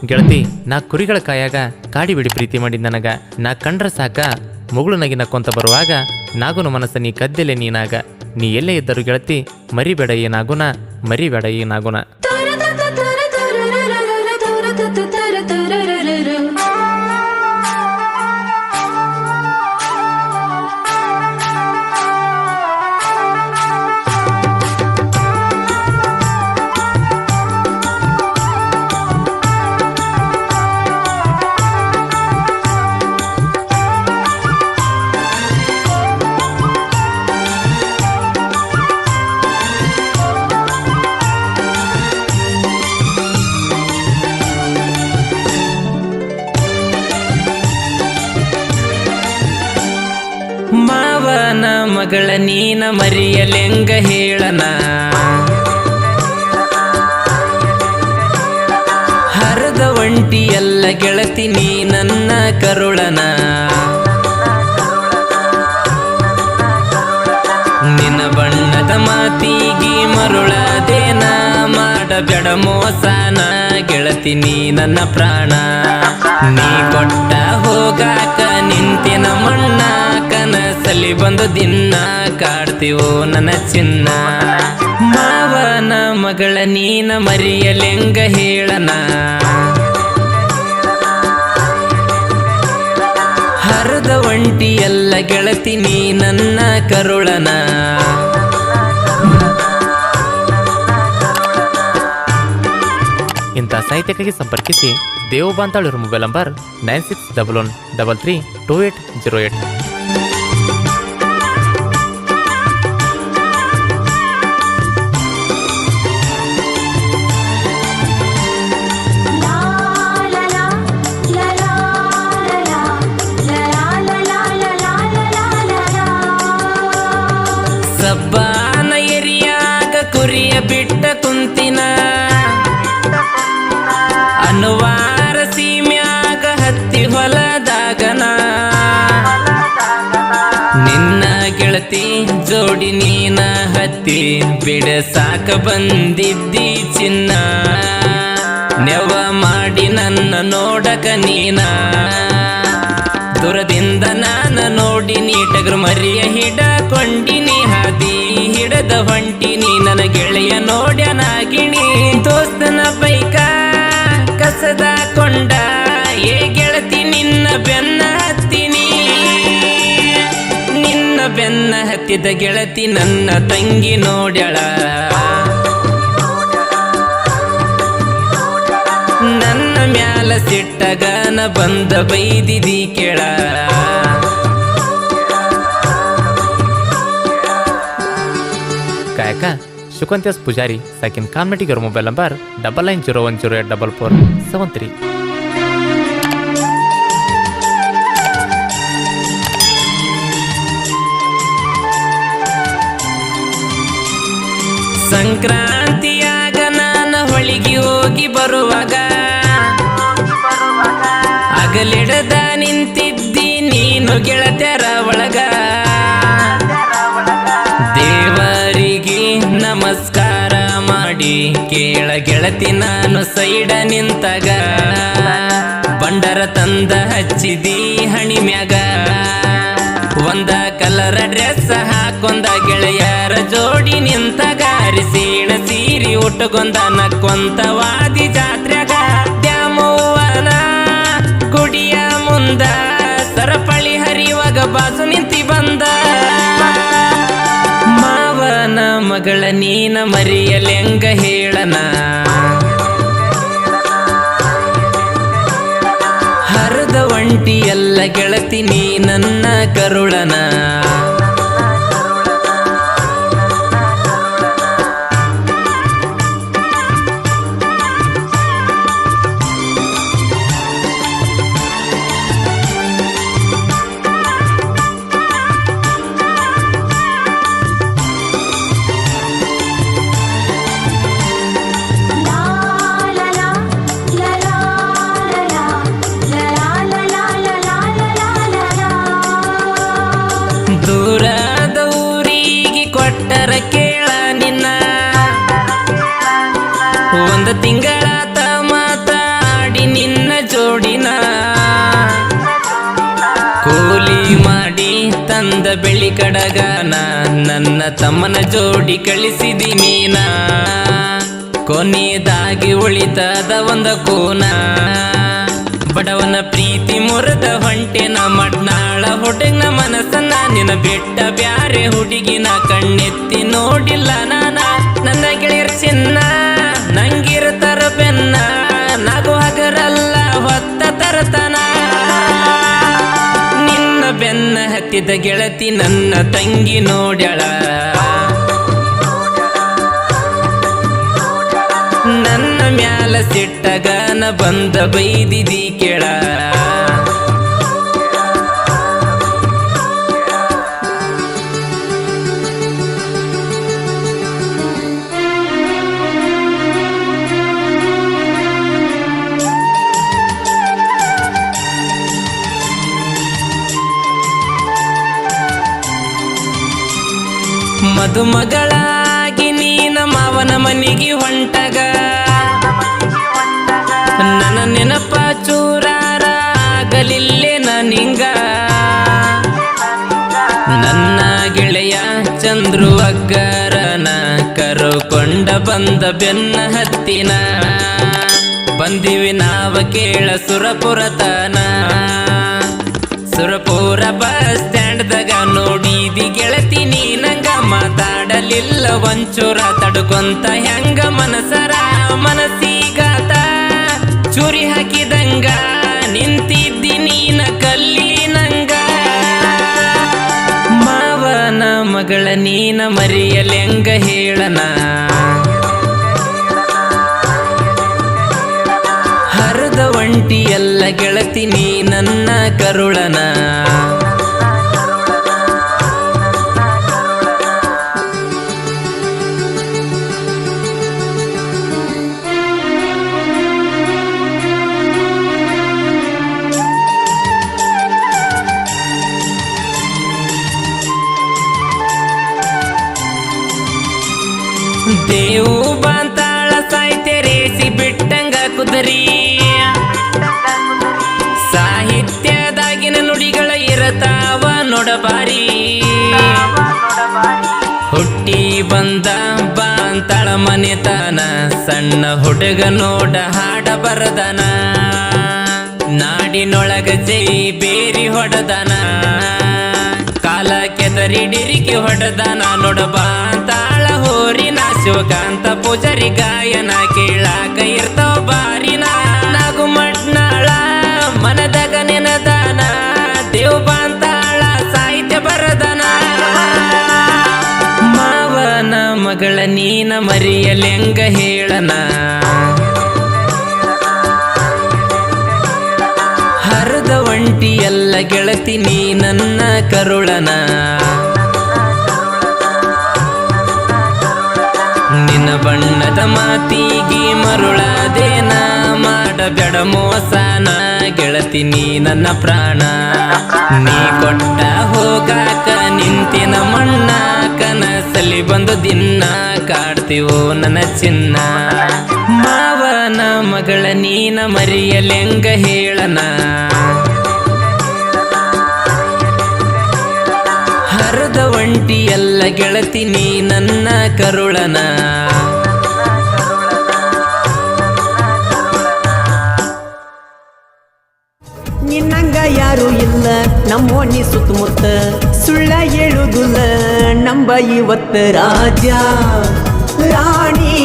ಗೆಳತಿ ನಾ ಕುರಿಗಳ ಕಾಯಾಗ ಕಾಡಿ ಬಿಡಿ ಪ್ರೀತಿ ಮಾಡಿದ ನನಗ ನಾ ಕಂಡ್ರ ಸಾಕ ಮುಗುಳು ನಗಿ ನಕ್ಕೊಂತ ಬರುವಾಗ ನಾಗುನು ಮನಸ್ಸ ನೀ ಕದ್ದೆಲೆ ನೀನಾಗ ನೀ ಎಲ್ಲೇ ಇದ್ದರು ಗೆಳತಿ ಮರಿಬೇಡ ಏನಾಗುನ ಮರಿಬೇಡ ಏನಾಗುನ. ಮಾವನ ಮಗಳ ನೀನ ಮರಿಯಲೆಂಗ ಹೇಳನ, ಹರದ ಒಂಟಿ ಎಲ್ಲ ಗೆಳತಿ ನೀ ನನ್ನ ಕರುಳನ, ನಿನ್ನ ಬಣ್ಣದ ಮಾತಿಗಿ ಮರುಳದೇನ ಮಾಡಬೇಡ ಮೋಸನ ಗೆಳತಿ ನೀ ನನ್ನ ಪ್ರಾಣ, ನೀ ಕೊಟ್ಟ ಹೋಗಾಕ ನಿಂತಿನ ಮಣ್ಣ ಕನಸಲಿ ಬಂದು ದಿನ ಕಾಡ್ತೀವೋ ನನ್ನ ಚಿನ್ನ. ಮಾವನ ಮಗಳ ನೀನ ಮರಿಯಲೆಂಗ ಹೇಳನ, ಹರದ ಒಂಟಿ ಎಲ್ಲ ಗೆಳತಿ ನೀ ನನ್ನ ಕರುಳನ. ಇಂಥ ಸಾಹಿತ್ಯಕ್ಕಾಗಿ ಸಂಪರ್ಕಿಸಿ ದೇವಬಾಂತಾಳ್ ಇವ್ರ ಮೊಬೈಲ್ ನಂಬರ್ 9611332808. ಸಬ್ಬಾನ ಎರಿಯಾಗ ಕುರಿಯ ಬಿಟ್ಟ ಕುಂತಿನ, ಅನುವಾರ ಸೀಮ್ಯಾಗ ಹತ್ತಿ ಹೊಲದಾಗನ, ನಿನ್ನ ಗೆಳತಿ ಜೋಡಿ ನೀನ ಹತ್ತಿ ಬಿಡಸಾಕ ಬಂದಿದ್ದಿ ಚಿನ್ನ, ನೆವ ಮಾಡಿ ನನ್ನ ನೋಡಕ ನೀನ, ದೂರದಿಂದ ನಾನು ನೋಡಿ ನೀಟಗ್ರ ಮರಿಯ ಹಿಡಕೊಂಡಿನಿ, ಹಾದಿ ಹಿಡದ ಹೊಂಟಿನಿ ನನ್ನ ಗೆಳೆಯ ನೋಡ್ಯನಾಗಿಣಿ, ದೋಸ್ತನ ಬೈಕ ಕಸದ ಕೊಂಡ ಏ ಗೆಳತಿ ನಿನ್ನ ಬೆನ್ನ ಹತ್ತೀನಿ, ನಿನ್ನ ಬೆನ್ನ ಹತ್ತಿದ ಗೆಳತಿ ನನ್ನ ತಂಗಿ ನೋಡ್ಯಾಳ, ನನ್ನ ಮ್ಯಾಲ ಸಿಟ್ಟಗನ ಬಂದ ಬೈದಿದಿ ಕೇಳ. गायक शुकंत्यास पुजारी साकिन कामनटिगर मोबाइल नंबर 9901084473. ಸಂಕ್ರಾಂತಿಯಾಗ ನಾನ ಹೊಳಿಗೆ ಹೋಗಿ ಬರುವಾಗ ಅಗಲಿಡದ ನಿಂತಿದ್ದಿ ನೀನು ಗೆಳತ್ಯರ ಒಳಗ, ದೇವರಿಗೆ ನಮಸ್ಕಾರ ಮಾಡಿ ಕೇಳ ಗೆಳತಿ ನಾನು ಸೈಡ ನಿಂತಾಗ, ಬಂಡರ ತಂದ ಹಚ್ಚಿದಿ ಹಣಿ ಮ್ಯಾಗ, ಒಂದ ಕಲರ ಡ್ರೆಸ್ ಹಾಕೊಂದ ಗೆಳೆಯರ ಜೋಡಿ ನಿಂತಾಗ, ಅರಿಸೀಣ ಸೀರಿ ಉಟ್ಟುಕೊಂದ ನಕ್ಕೊಂತ ವಾದಿ ಜಾತ್ರ್ಯಾಗ, ದ್ಯಾಮವ್ವನ ಗುಡಿಯ ಮುಂದ ಸರಪಳಿ ಹರಿವಾಗ ಬಾಜು ನಿಂತಿ ಬಂದ, ಮಾವನ ಮಗಳ ನೀನ ಮರಿಯಲೆಂಗ ಹೇಳನ, ಹರದ ಒಂಟಿ ಎಲ್ಲ ಗೆಳತಿ ನೀ ನನ್ನ ಕರುಳನ. ದೂರದ ಊರಿಗೆ ಕೊಟ್ಟರ ಕೇಳ ನಿನ್ನ, ಒಂದು ತಿಂಗಳ ಮಾತಾಡಿನಿ ಬಂದ ಬೆಳಿ ಕಡಗನ ನನ್ನ ತಮ್ಮನ ಜೋಡಿ ಕಳಿಸಿದಿ ನೀನ ಕೊನೆಯದಾಗಿ ಉಳಿತದ ಒಂದ ಕೋನ ಬಡವನ ಪ್ರೀತಿ ಮುರಿದ ಹೊಂಟೆನ ಮಡ್ನಾಳ ಹುಡುಗನ ಮನಸ್ಸನ್ನ ನಿನ್ನ ಬೆಟ್ಟ ಬ್ಯಾರೆ ಹುಡುಗಿನ ಕಣ್ಣೆತ್ತಿ ನೋಡಿಲ್ಲ ನಾನ ನನ್ನ ಗೆಳೆಯರ ಚಿನ್ನ ನಂಗಿರ್ತಾರ ಬೆನ್ನ ನಗು ಹಗರಲ್ಲ ಹೊತ್ತ ತರತನ ನಿನ್ನ ಬೆನ್ನ ಹತ್ತಿದ ಗೆಳತಿ ನನ್ನ ತಂಗಿ ನೋಡ್ಯಾಳ ನನ್ನ ಮ್ಯಾಲ ಸಿಟ್ಟಗನ ಬಂದ ಬೈದಿದಿ ಕೇಳ ಮದುಮಗಳಾಗಿ ನೀನ ಮಾವನ ಮನೆಗೆ ಹೊಂಟಗ ನನ್ನ ನೆನಪ ಚೂರಾರ ಆಗಲಿಲ್ಲೇ ನಿಂಗ ನನ್ನ ಗೆಳೆಯ ಚಂದ್ರು ಅಗ್ಗರನ ಕರುಕೊಂಡ ಬಂದ ಬೆನ್ನ ಹತ್ತಿನ ಬಂದಿವಿ ನಾವ ಕೇಳ ಸುರಪುರತನ ಸುರಪುರ ಬಸ್ ಸ್ಟ್ಯಾಂಡ್ದಾಗ ನೋಡಿದಿ ಗೆಳತಿ ನೀ ನಂಗ ಮಾತಾಡಲಿಲ್ಲ ಒಂಚೂರ ತಡ್ಕೊಂತ ಹೆಂಗ ಮನಸರ ಮನಸ್ಸಿಗಾತ ಚೂರಿ ಹಾಕಿದಂಗ ನಿಂತಿದ್ದಿ ನೀನ ಕಲ್ಲಿನಂಗ ಮಾವನ ಮಗಳ ನೀನ ಮರೆಯಲೆಂಗ ಹೇಳನ ಹರದ ಒಂಟಿ ಎಲ್ಲ ಗೆಳತಿ ನೀ ನನ್ನ ಕರುಳನ ದೇವು ಬಾಂತಾಳ ಸಾಹಿತ್ಯ ರೇಸಿ ಬಿಟ್ಟಂಗ ಕುದರಿ ಸಾಹಿತ್ಯದಾಗಿನ ನುಡಿಗಳ ಇರತಾವ ನೋಡಬಾರಿ ಹುಟ್ಟಿ ಬಂದ ಬಾಂತಾಳ ಮನೆತನ ಸಣ್ಣ ಹುಡುಗ ನೋಡ ಹಾಡ ಬರದನ ನಾಡಿನೊಳಗ ಜೈ ಬೇರಿ ಹೊಡೆದನ ಕಾಲ ಕೆದರಿ ಡಿರಿಕಿ ಹೊಡೆದನ ನೋಡಬಾಂತಾಳ ಹೋರಿನ ಶಿವಕಾಂತ ಪೂಜಾರಿ ಗಾಯನ ಕೇಳಾಕ ಇರ್ತಾವ ಬಾರಿನ ನಾಗು ಮಡ್ನಾಳ ಮನದಾಗ ನೆನದಾನ ದೇವ್ ಬಾಂತಾಳ ಸಾಹಿತ್ಯ ಬರದನ ಮಾವನ ಮಗಳ ನೀನ ಮರೆಯಲೆಂಗ ಹೇಳನ ಹರದ ಒಂಟಿ ಎಲ್ಲ ಗೆಳತಿ ನೀ ನನ್ನ ಕರುಳನ ನಿನ್ನ ಬಣ್ಣದ ಮಾತಿಗೆ ಮರುಳಾದೇನ ಮಾಡಬೇಡ ಮೋಸನ ಗೆಳತಿ ನೀ ನನ್ನ ಪ್ರಾಣ ನೀ ಕೊಟ್ಟ ಹೋಗಾಕ ನಿಂತಿನ ಮಣ್ಣ ಕನಸಲಿ ಬಂದು ದಿನ ಕಾಡ್ತೀವೋ ನನ್ನ ಚಿನ್ನ ಮಾವನ ಮಗಳ ನೀನ ಮರೆಯಲೆಂಗ ಹೇಳನ ಹರದ ಒಂಟಿ ಎಲ್ಲ ಗೆಳತಿ ನೀ ನನ್ನ ಕರುಳನ ನಿನ್ನಂಗ ಯಾರು ಇಲ್ಲ ನಮ್ಮೋಣಿ ಸುತ್ತಮುತ್ತ ಸುಳ್ಳ ಹೇಳುದಿಲ್ಲ ನಂಬ ಇವತ್ತ ರಾಜ ರಾಣಿ